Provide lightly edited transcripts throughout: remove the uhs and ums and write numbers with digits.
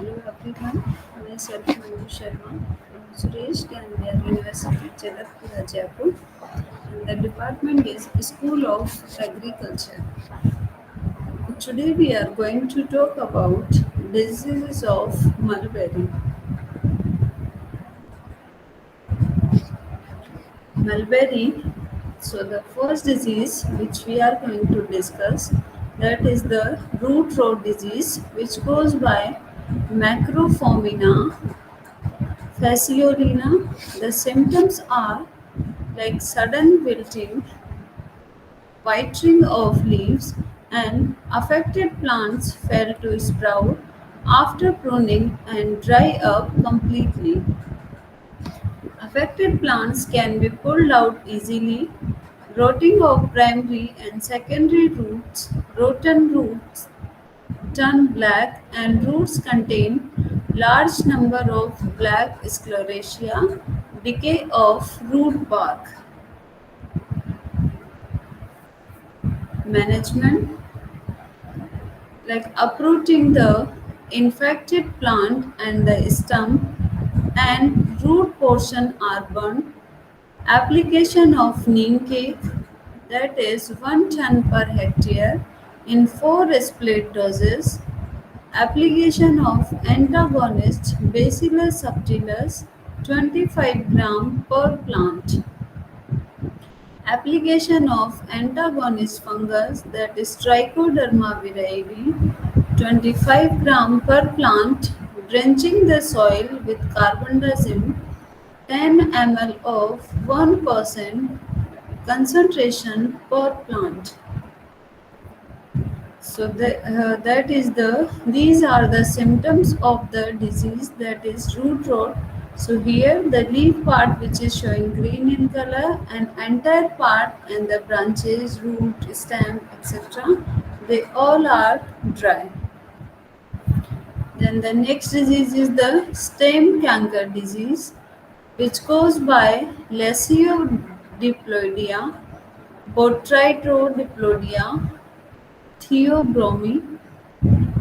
Hello everyone, myself Manju Sharma from Suresh Gandhia University, Jagatpura, Jaipur. And the department is School of Agriculture. Today we are going to talk about diseases of mulberry. Mulberry. So the first disease which we are going to discuss, that is the root rot disease, which goes by Macrophomina fasciolina. The symptoms are like sudden wilting, whitening of leaves, and affected plants fail to sprout after pruning and dry up completely. Affected plants can be pulled out easily. Rotting of primary and secondary roots, rotten roots turn black, and roots contain large number of black sclerotia, decay of root bark. Management, like uprooting the infected plant and the stem and root portion are burned. Application of neem cake, that is 1 ton per hectare in 4 split doses. Application of antagonist Bacillus subtilis 25 gram per plant. Application of antagonist fungus, that is Trichoderma viride 25 gram per plant, drenching the soil with carbendazim 10 ml of 1% concentration per plant. So these are the symptoms of the disease, that is root rot. So here the leaf part which is showing green in color, and entire part and the branches, root, stem, etc. they all are dry. Then the next disease is the stem canker disease, which goes by Lesiodiploidia, Botrytodiploidia, Theobromine.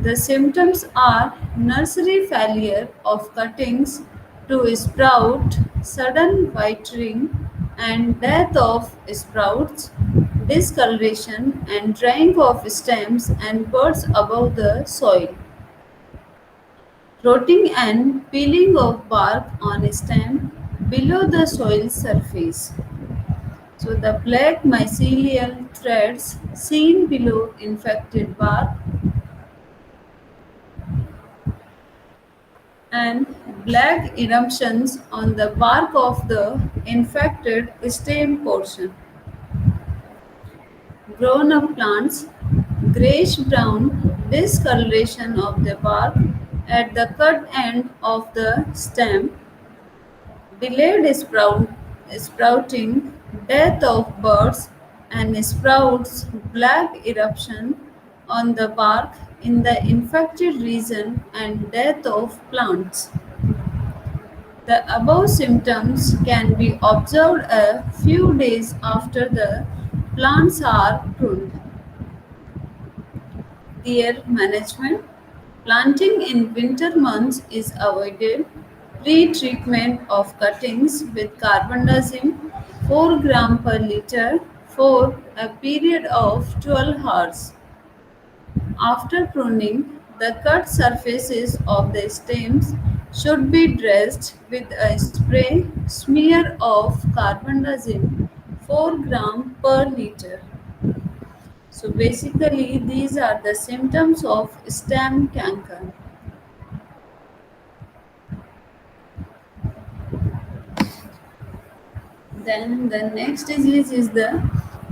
The symptoms are nursery failure of cuttings to sprout, sudden whitening and death of sprouts, discoloration and drying of stems and buds above the soil, rotting and peeling of bark on stem below the soil surface. So the black mycelial threads seen below infected bark and black eruptions on the bark of the infected stem portion. Grown up plants, grayish brown discoloration of the bark at the cut end of the stem, delayed sprouting, death of birds and sprouts, black eruption on the bark in the infected region, and death of plants. The above symptoms can be observed a few days after the plants are pruned. Their management, planting in winter months is avoided. Pre-treatment of cuttings with carbendazim 4 gram per liter for a period of 12 hours. After pruning, the cut surfaces of the stems should be dressed with a spray smear of carbendazim 4 gram per liter. So basically these are the symptoms of stem canker. Then the next disease is the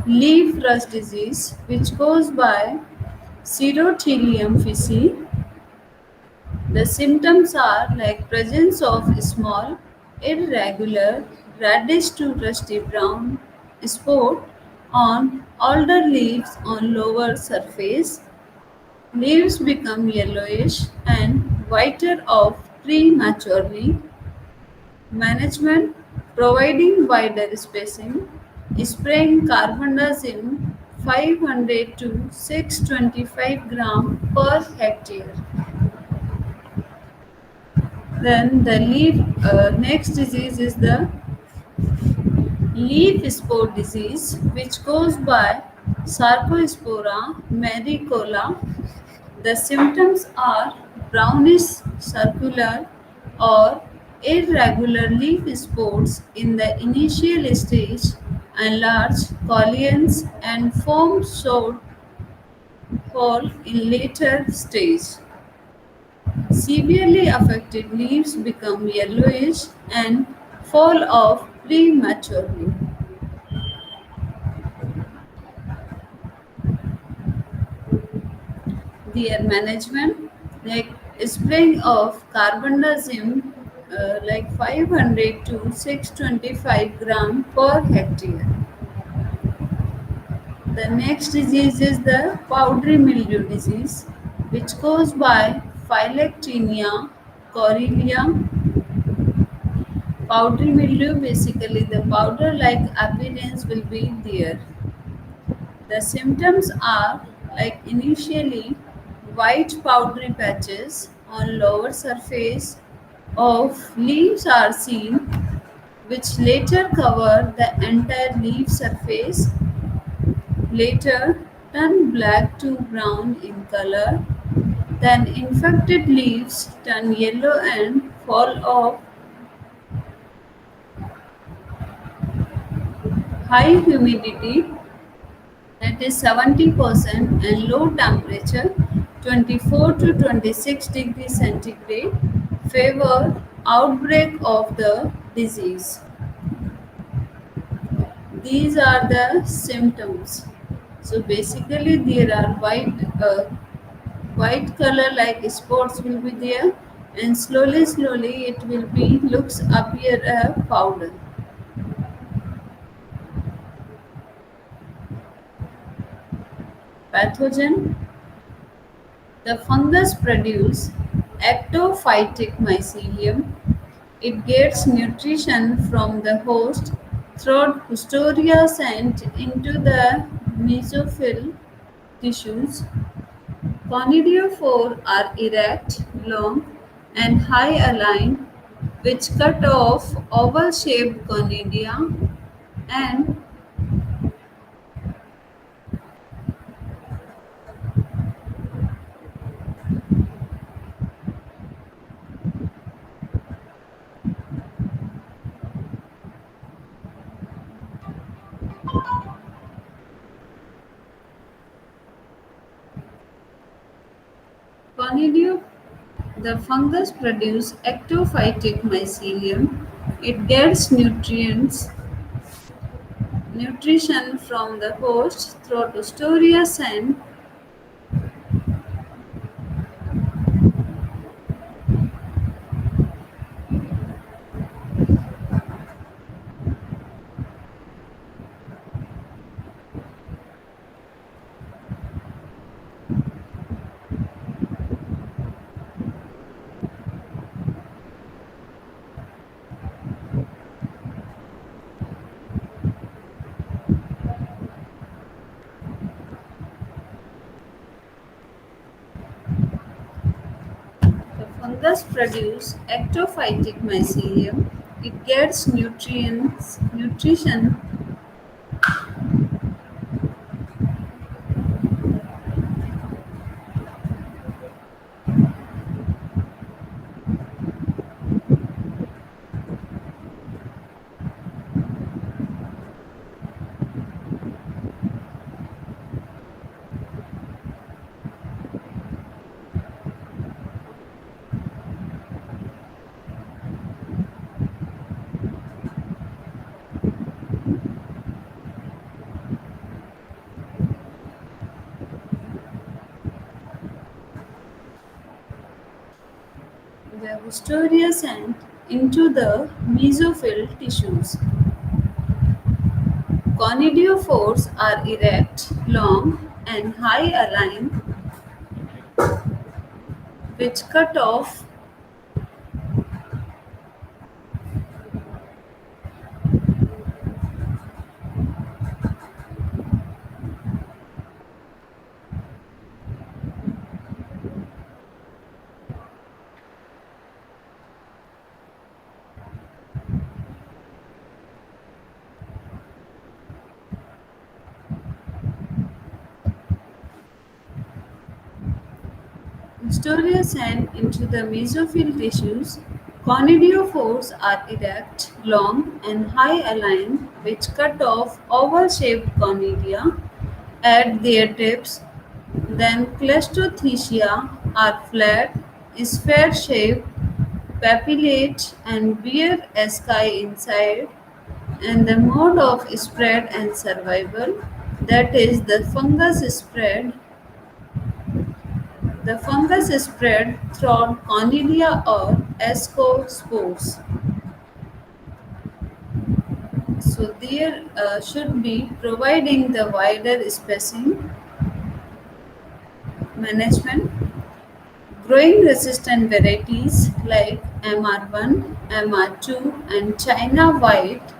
leaf rust disease, which goes by Cerothelium fici. The symptoms are like presence of small, irregular, reddish to rusty brown spot on older leaves on lower surface. Leaves become yellowish and whiter off prematurely. Management, providing wider spacing, spraying carbendazim 500 to 625 gram per hectare. Then the next disease is the leaf spore disease, which goes by Sarcospora maricola. The symptoms are brownish circular or irregular leaf spores in the initial stage and large colonies and foam showed fall in later stage. Severely affected leaves become yellowish and fall off prematurely. Their management, like spraying of carbendazim, like 500 to 625 gram per hectare. The next disease is the powdery mildew disease, which goes by Phylactinia corylea. Powdery mildew, basically the powder-like appearance will be there. The symptoms are like initially white powdery patches on lower surface of leaves are seen, which later cover the entire leaf surface, later turn black to brown in color. Then infected leaves turn yellow and fall off. High humidity, that is 70%, and low temperature 24 to 26 degrees centigrade favor outbreak of the disease. These are the symptoms. So basically there are white color like spots will be there, and slowly it will be looks appear a powder. Pathogen, the fungus produce ectophytic mycelium. It gets nutrition from the host through Hysteria sent into the mesophyll tissues. Conidiophore are erect, long, and high aligned, which cut off oval shaped conidia and conidio. The fungus produce ectophytic mycelium. It gets nutrition from the host through Hysteria sent. The fungus produce ectophytic mycelium. It gets nutrition the Hysteria sent into the mesophyll tissues. Conidiophores are erect, long, and high aligned, which cut off Storia sand into the mesophyll tissues. Conidiophores are erect, long, and high aligned, which cut off oval shaped conidia at their tips. Then Cleistothecia are flat, sphere shaped, papillate, and bear asci inside, and the mode of spread and survival, that is, the fungus is spread through Cornelia or ascospores. So there should be providing the wider spacing management, growing resistant varieties like MR1, MR2, and China White,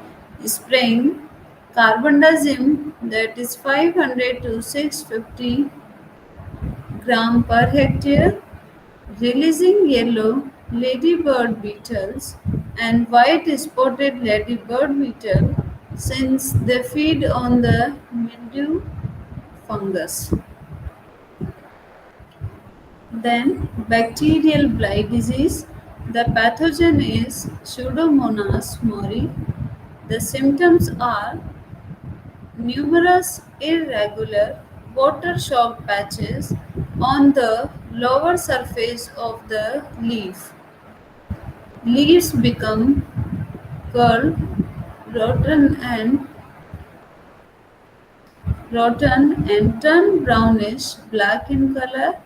spraying carbendazim, that is 500 to 650 gram per hectare, releasing yellow ladybird beetles and white spotted ladybird beetle, since they feed on the mildew fungus. Then bacterial blight disease. The pathogen is Pseudomonas mori. The symptoms are numerous irregular water shock patches on the lower surface of the leaf. Leaves become curled, rotten and and turn brownish black in color.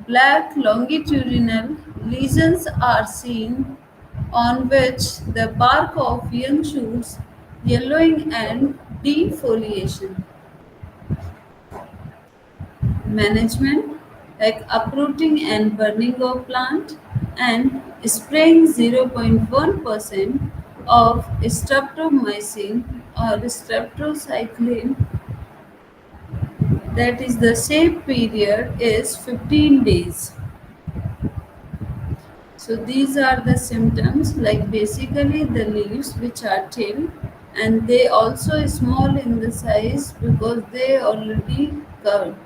Black longitudinal lesions are seen on which the bark of young shoots yellowing and defoliation. Management like uprooting and burning of plant and spraying 0.1% of streptomycin or streptocycline, that is the safe period is 15 days. So these are the symptoms, like basically the leaves which are thin, and they also small in the size because they already curved.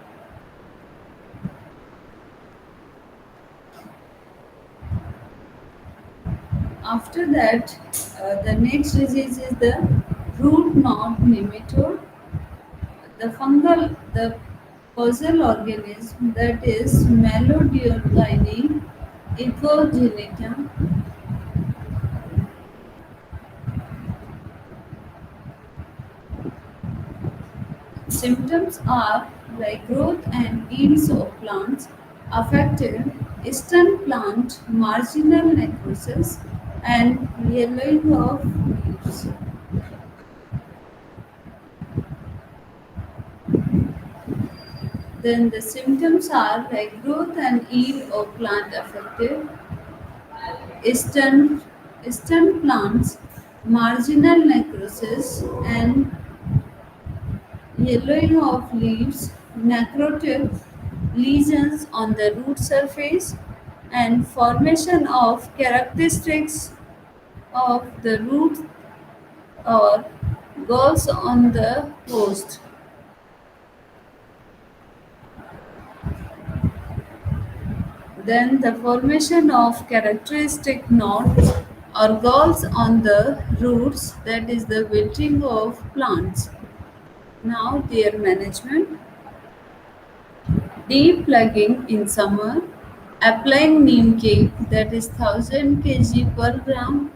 After that, the next disease is the root knot nematode. The puzzle organism, that is Malodiorkine ecogenita. Symptoms are like growth and yields of plants affected, stem plant marginal necrosis, and yellowing of leaves. Then the symptoms are like growth and yield of plant affected, stem, stem plants marginal necrosis, and yellowing of leaves, necrotic lesions on the root surface, and formation of characteristics of the root or galls on the host. Then the formation of characteristic knots or galls on the roots, that is the wilting of plants. Now their management: Deplugging in summer, applying neem cake, that is 1000 kg per gram.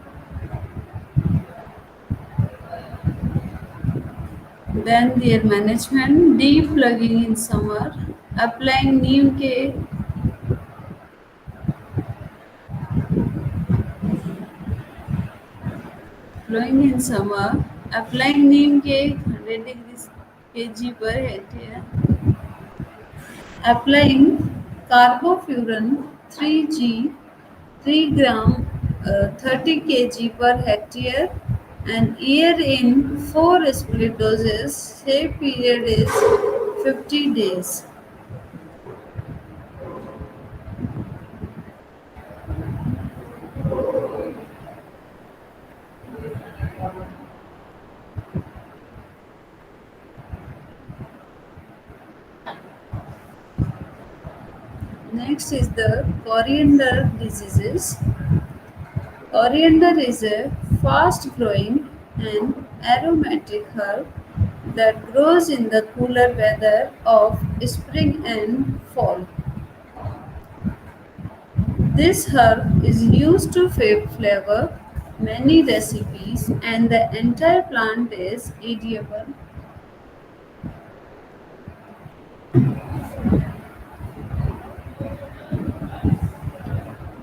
Then their management: deplugging in summer, applying neem cake, blowing in summer, applying neem cake 100 degrees kg per hectare, applying carbofuran 3G 3 gram 30 kg per hectare, and year in 4 split doses. Safe period is 50 days. Next is the coriander diseases. Coriander is a fast growing and aromatic herb that grows in the cooler weather of spring and fall. This herb is used to flavor many recipes, and the entire plant is edible.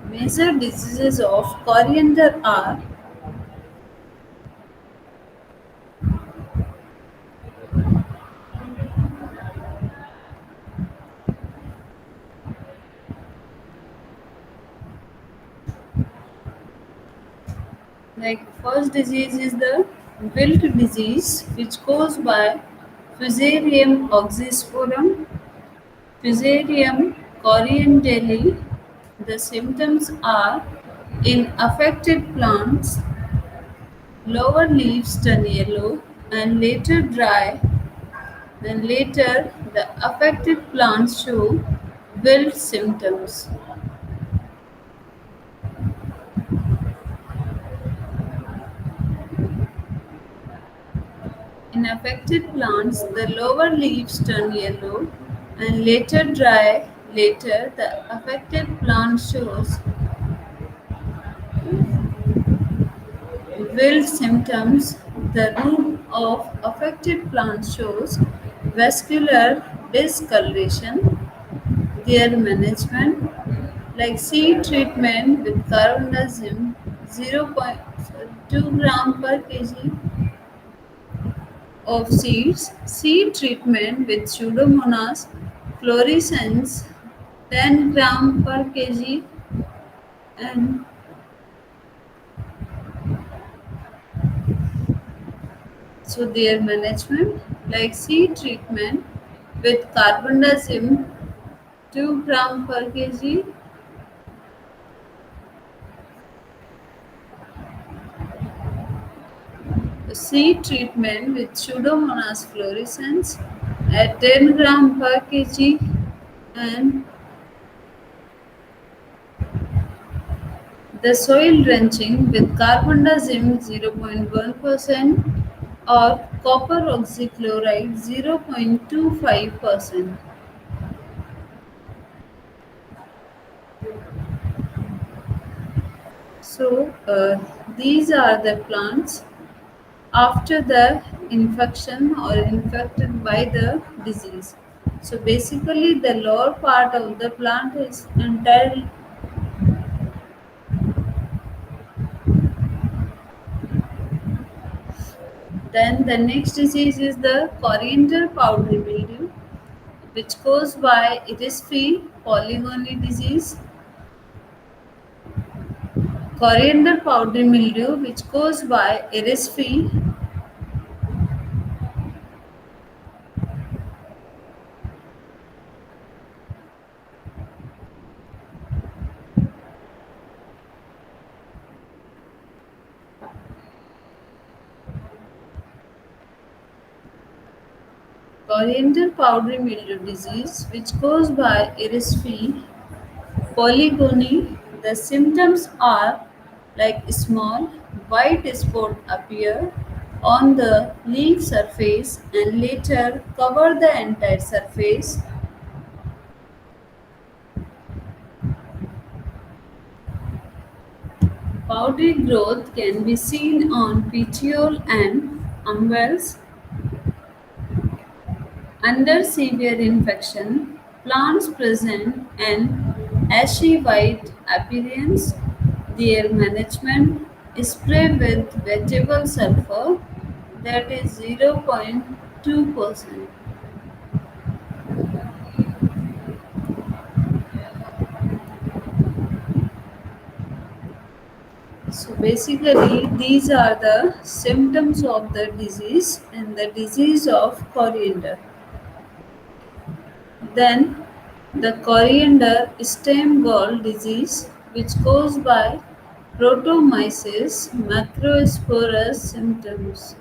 Major diseases of coriander are like first disease is the wilt disease, which goes by Fusarium oxysporum, Fusarium coriandeli. The symptoms are in affected plants, lower leaves turn yellow and later dry. Then later, the affected plants show wilt symptoms. In affected plants, the lower leaves turn yellow and later dry. Later, the affected plant shows wilt symptoms. The root of affected plant shows vascular discoloration. Their management, like seed treatment with carbendazim 0.2 gram per kg of seeds, seed treatment with Pseudomonas fluorescens 10 gram per kg, and so their management, like seed treatment with carbendazim 2 gram per kg, seed treatment with Pseudomonas fluorescens at 10 gram per kg, and the soil drenching with carbendazim 0.1% or copper oxychloride 0.25%. So these are the plants after the infection or infected by the disease. So basically the lower part of the plant is entirely. Then the next disease is the coriander powdery mildew, which goes by Irisfy polygony disease. Coriander powdery mildew, which goes by Irisfy. Coriander powdery mildew disease, which goes by Irisfy polygony. The symptoms are like small white spots appear on the leaf surface and later cover the entire surface. Powdery growth can be seen on petiole and umbels. Under severe infection, plants present an ashy white appearance. Their management is spray with vegetable sulfur, that is 0.2%. So basically, these are the symptoms of the disease and the disease of coriander. Then the coriander stem gall disease, which goes by protomyces macrosporus symptoms.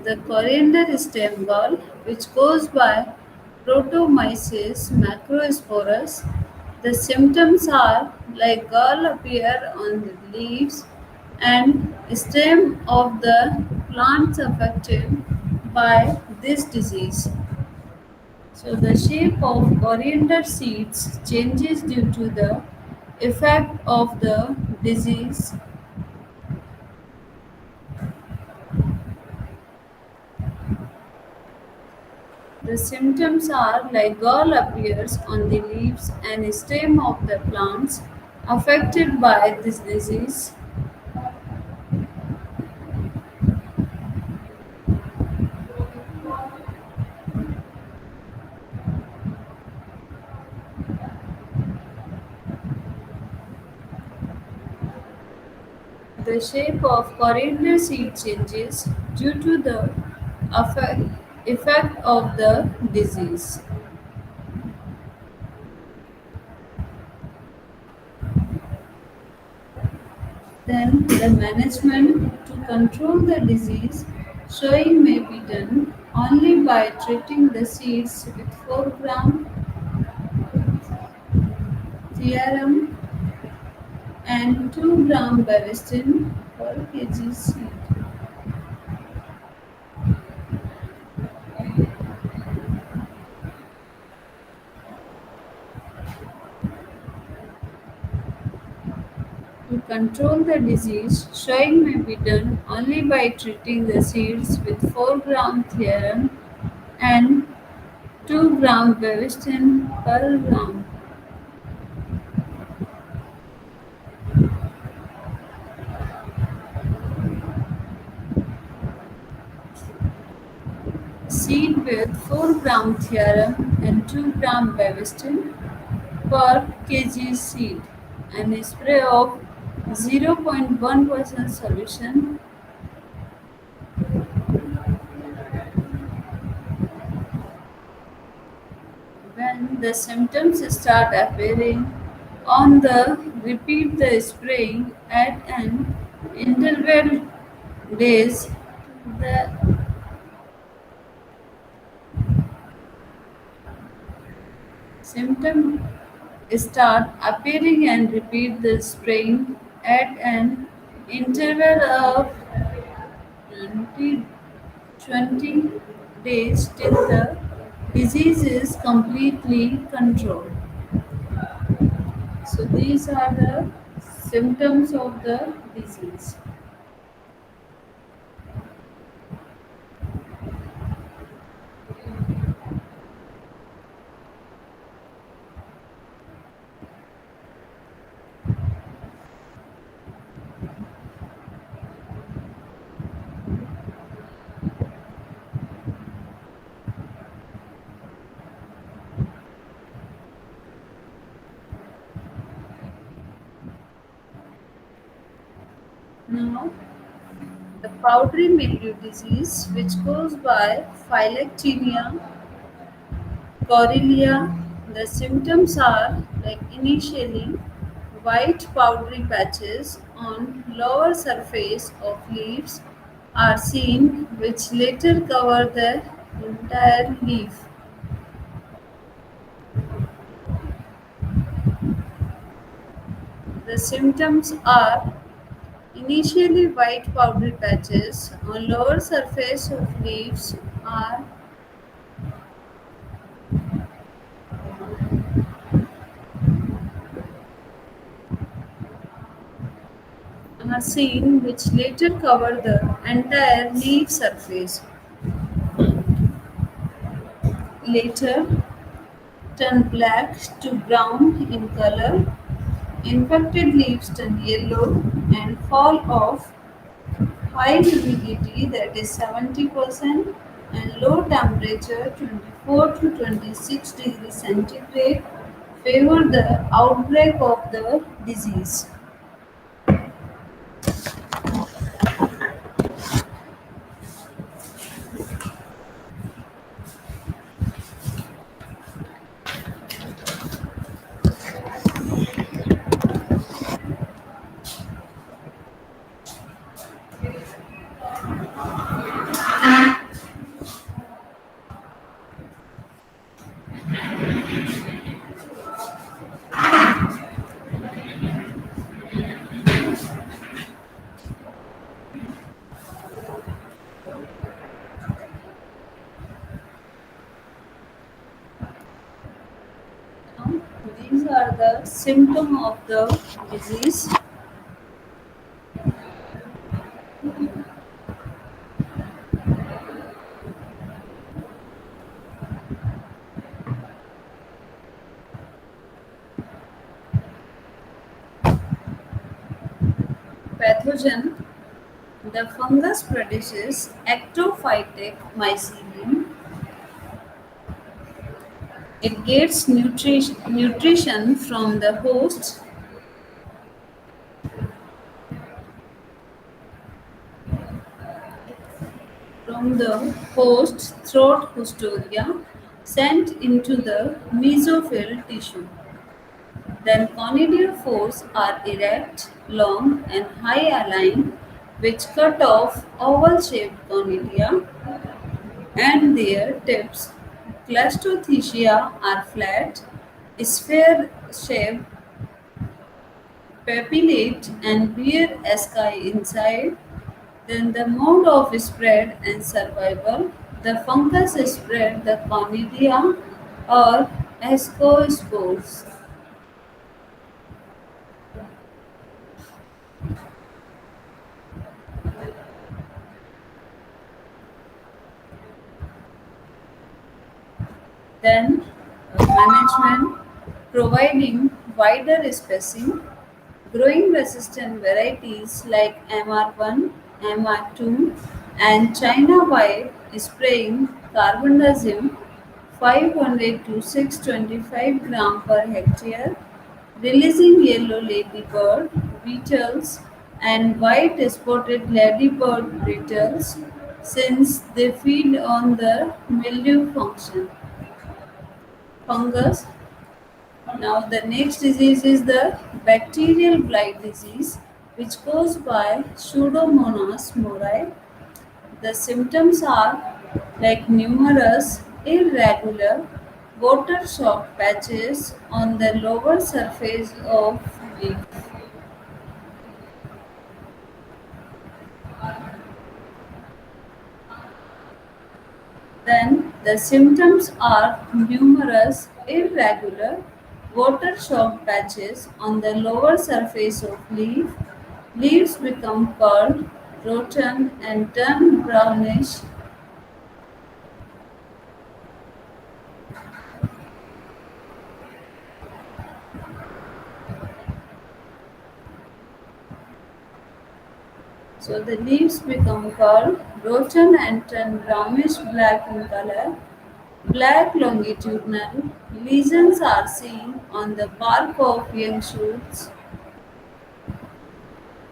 the coriander stem gall, which goes by Protomyces macrosporus. The symptoms are like gall appear on the leaves and stem of the plants affected by this disease. So the shape of coriander seeds changes due to the effect of the disease. The symptoms are like gall appears on the leaves and stem of the plants affected by this disease. The shape of coriander seed changes due to the effect, effect of the disease. Then the management to control the disease sowing may be done only by treating the seeds with 4 gram theorem and 2 gram Bavestin per kg seed. To control the disease, sowing may be done only by treating the seeds with 4 gram theorem and 2 gram Bavestin per gram. Seed with 4 gram theorem and 2 gram Bavestin per kg seed and a spray of 0.1% solution when the symptoms start appearing on the repeat the spraying at an interval days the symptom start appearing and repeat the spraying at an interval of 20 20 days till the disease is completely controlled. So these are the symptoms of the disease. Now, the powdery mildew disease, which goes by Phylacteria Corellia, the symptoms are like initially white powdery patches on lower surface of leaves are seen which later cover the entire leaf. The symptoms are initially white powdery patches on lower surface of leaves are seen which later cover the entire leaf surface. Later turn black to brown in color. Infected leaves turn yellow and fall off. High humidity, that is 70%, and low temperature 24 to 26 degrees centigrade favor the outbreak of the disease. Now, these are the symptoms of the disease. Pathogen. The fungus produces ectophytic mycelium. It gets nutrition from the host throat hysteria sent into the mesophyll tissue. Then conidiophores are erect, long, and high aligned, which cut off oval-shaped conidia and their tips. Clastothecia are flat, sphere-shaped, papillate, and bear asci inside. Then the mode of spread and survival. The fungus spread the conidia or ascospores. Then management, providing wider spacing, growing resistant varieties like MR1, MR2, and China white, spraying carbendazim 500 to 625 gram per hectare, releasing yellow ladybird beetles and white spotted ladybird beetles since they feed on the mildew fungus. Now, the next disease is the bacterial blight disease, which caused by Pseudomonas mori. The symptoms are like numerous, irregular, water soaked patches on the lower surface of leaf. Then the symptoms are numerous, irregular, water-soaked patches on the lower surface of leaf. Leaves become curled, rotten, and turn brownish. So the leaves become curled, rotten, and turn brownish black in color. Black longitudinal lesions are seen on the bark of young shoots.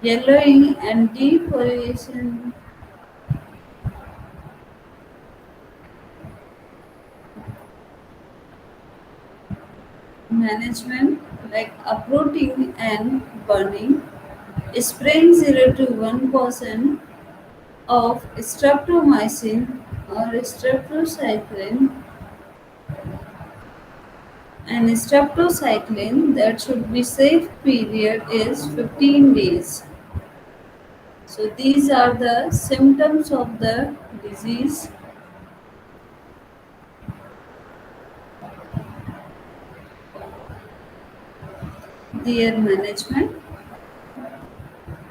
Yellowing and defoliation management like uprooting and burning, spraying 0 to 1% of streptomycin or streptocycline and streptocycline that should be safe period is 15 days. So these are the symptoms of the disease. Their management.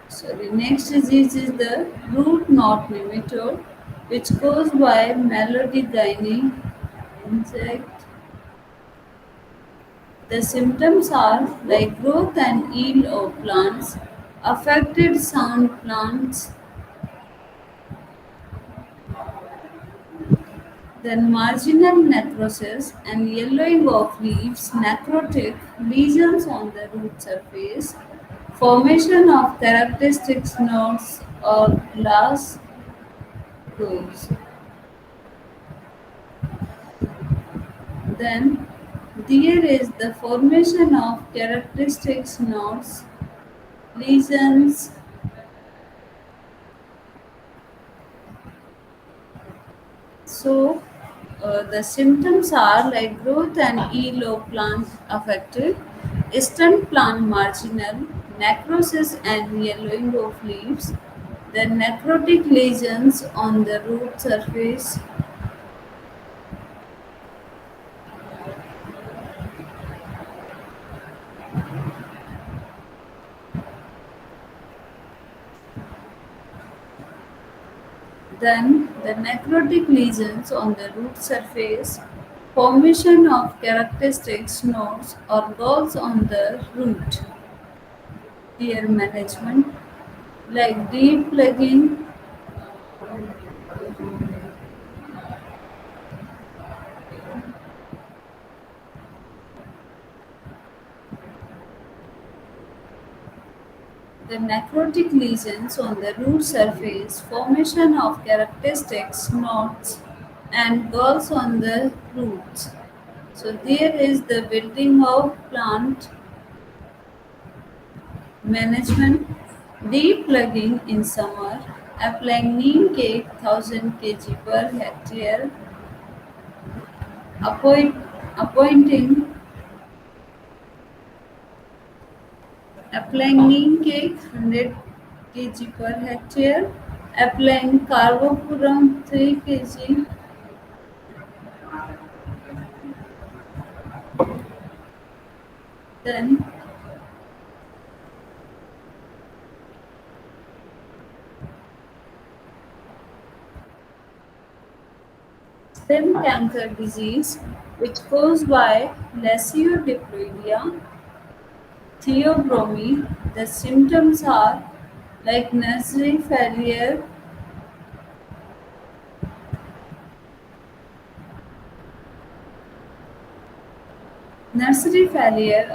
So the next disease is the root knot nematode, which caused by Melody insect. The symptoms are like growth and yield of plants, affected sound plants, then marginal necrosis and yellowing of leaves, necrotic lesions on the root surface, formation of characteristic nodes or glass grooves. Then there is the formation of characteristic nodes, lesions, So the symptoms are like growth and yellow plant affected, stunt plant marginal, necrosis and yellowing of leaves, the necrotic lesions on the root surface, then the necrotic lesions on the root surface, formation of characteristic nodes or galls on the root, tear management like deep plugging. The necrotic lesions on the root surface, formation of characteristic knots and galls on the roots. So there is the building of plant management, deep plugging in summer, applying neem cake 1000 kg per hectare, appoint, appointing applying neem cake 100 kg per hectare, applying carbopuram 3 kg, then stem canker disease which caused by Lesiodiploidea theobromine. The symptoms are like nursery failure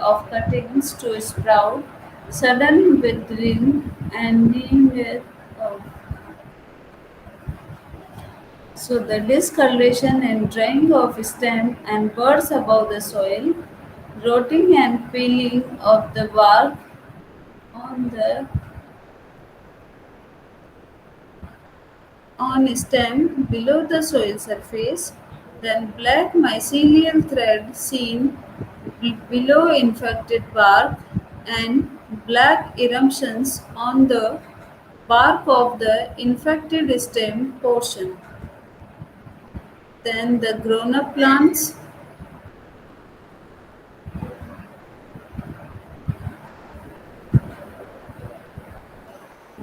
of cuttings to sprout, sudden withering and near of so the discoloration and drying of stem and buds above the soil, rotting and peeling of the bark on the on stem below the soil surface, then black mycelial thread seen below infected bark and black eruptions on the bark of the infected stem portion. Then the grown up plants.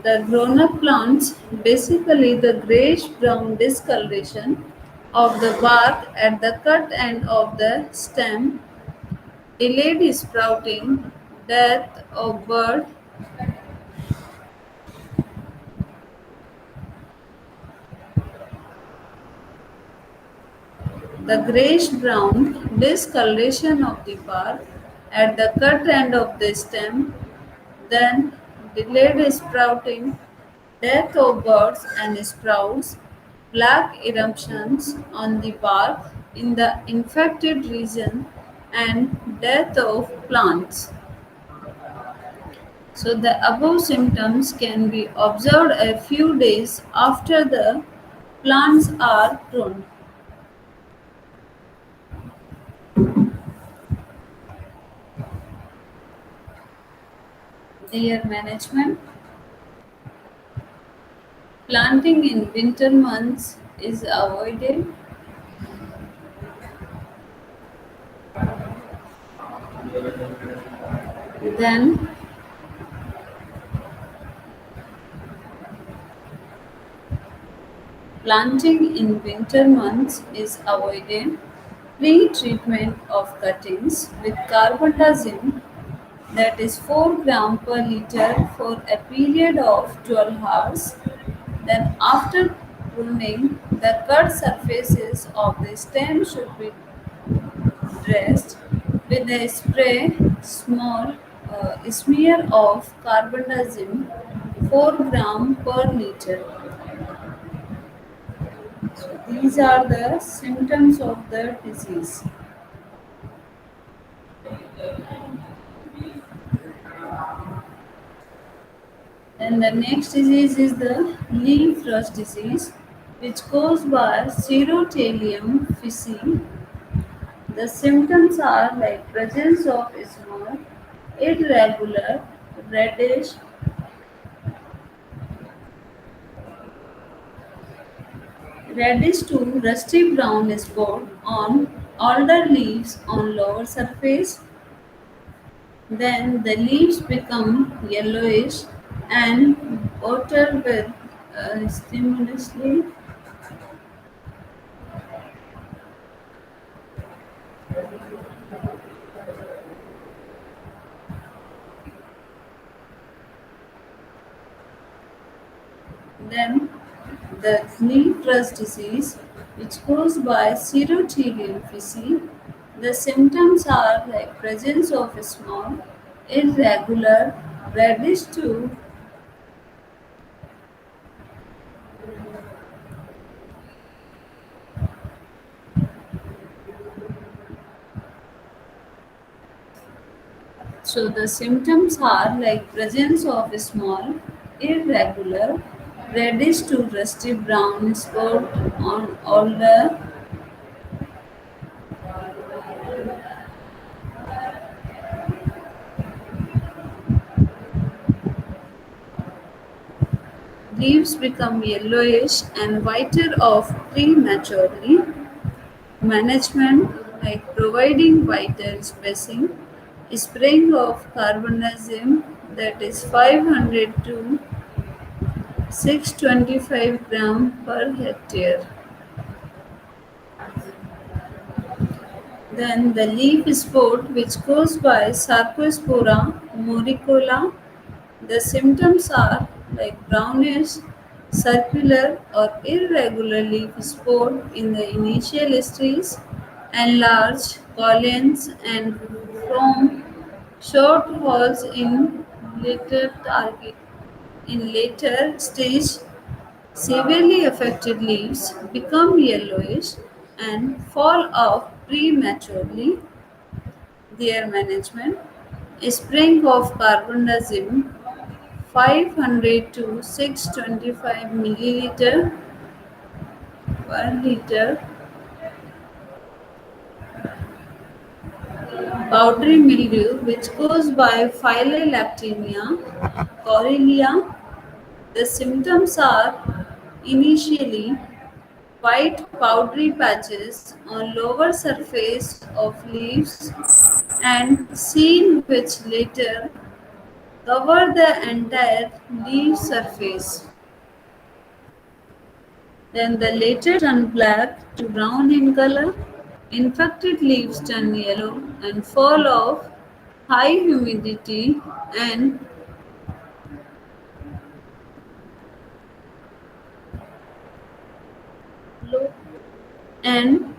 The grown-up plants, basically the grayish-brown discoloration of the bark at the cut end of the stem, delayed sprouting, death of bud, the grayish-brown discoloration of the bark at the cut end of the stem, then delayed sprouting, death of buds and sprouts, black eruptions on the bark in the infected region, and death of plants. So, the above symptoms can be observed a few days after the plants are pruned. Their management. Planting in winter months is avoided. Then planting in winter months is avoided. Pre-treatment of cuttings with carbendazim, that is 4 gram per liter for a period of 12 hours. Then after pruning, the cut surfaces of the stem should be dressed with a small smear of carbendazim 4 gram per liter. So these are the symptoms of the disease. And the next disease is the Lincrest disease. which goes by Serotalium fisi. The symptoms are like presence of small, irregular, reddish, reddish to rusty brown spot on alder leaves on lower surface. Then the leaves become yellowish and water with stimulously. Then the Lincrest disease, which goes by Serothelium fisi. The symptoms are like presence of a small, irregular, reddish to so the symptoms are like presence of a small, irregular, reddish to rusty brown spot on older leaves become yellowish and whiter off prematurely. Management like providing vital spacing, spraying of carbonazim that is 500 to 625 gram per hectare. Then the leaf spot which goes by Sarcospora moricola. The symptoms are like brownish, circular or irregular leaf spot in the initial stage, enlarged colons and from short holes in later target. In later stage, severely affected leaves become yellowish and fall off prematurely. Their management, spraying of carbendazim 500 to 625 milliliter per liter, powdery mildew which goes by phylelactinia, Coriander. The symptoms are initially white powdery patches on lower surface of leaves and seen which later cover the entire leaf surface. Then the later turn black to brown in color. Infected leaves turn yellow and fall off high humidity and low and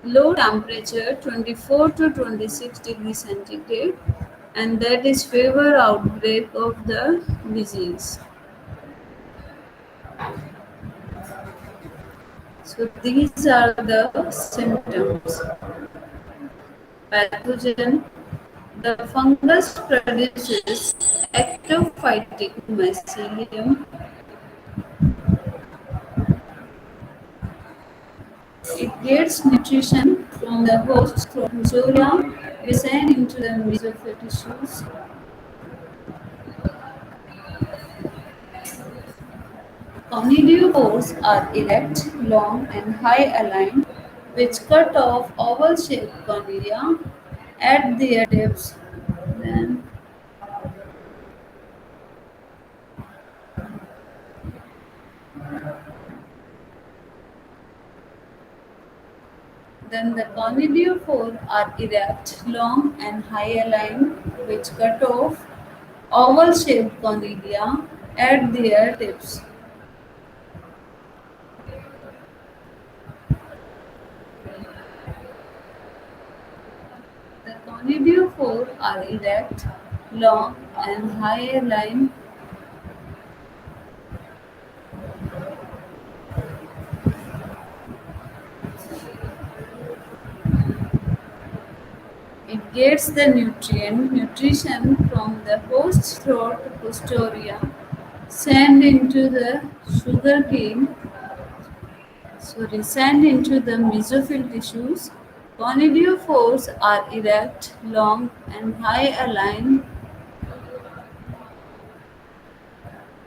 low temperature 24 to 26 degrees centigrade, and that is favor outbreak of the disease. So these are the symptoms. Pathogen. The fungus produces ectophytic mycelium. It gets nutrition from the host through Zoria descend into the mesophyte tissues. Conidiophores are erect, long, and high aligned, which cut off oval shaped conidia at their tips. Then, then the conidiophore are erect, long, and high aligned, which cut off oval shaped conidia at their tips. The conidiophore are erect, long, and high aligned. It gets the nutrition from the host throat posterior, sent into the sugarcane Sand into the mesophyll tissues. Conidiophores are erect, long, and high aligned,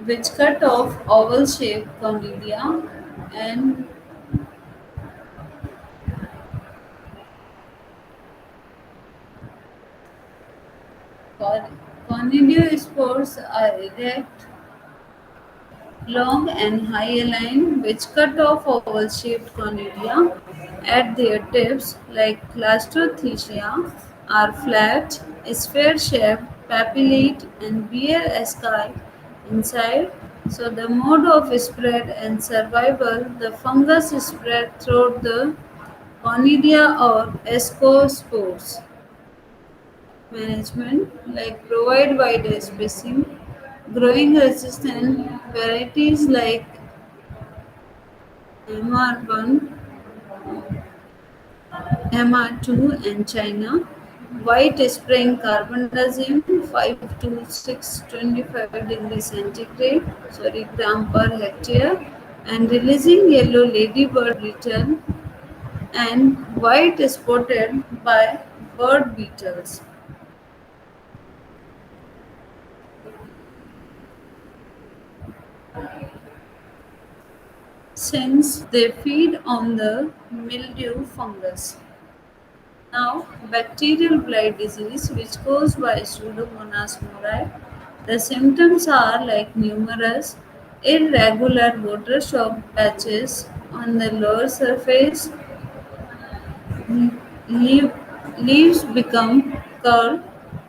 which cut off oval-shaped conidia and conidiospores are erect, long and high aligned, which cut off oval-shaped conidia at their tips, like Clastothecia, are flat, sphere-shaped, papillate, and bear asci inside. So the mode of spread and survival, the fungus spread through the conidia or ascospores. Management, like provide wider spacing, growing resistant varieties like MR1, MR2 and China, white spraying carbendazim 5 to 625 degrees centigrade, gram per hectare, and releasing yellow ladybird beetle and white spotted by bird beetles. Since they feed on the mildew fungus. Now, bacterial blight disease, which goes by Pseudomonas mori, the symptoms are like numerous irregular water shock patches on the lower surface, leaf, leaves become curled,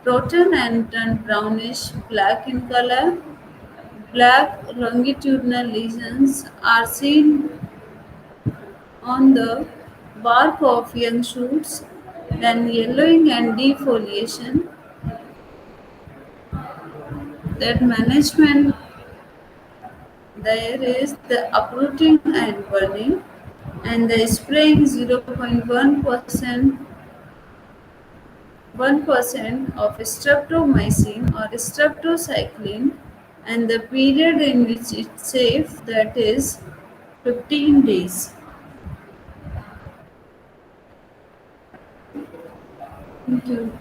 rotten and turn brownish black in color. Black longitudinal lesions are seen on the bark of young shoots, then yellowing and defoliation. That management there is the uprooting and burning, and the spraying 1% of streptomycin or streptocycline, and the period in which it's safe, that is 15 days. Thank you.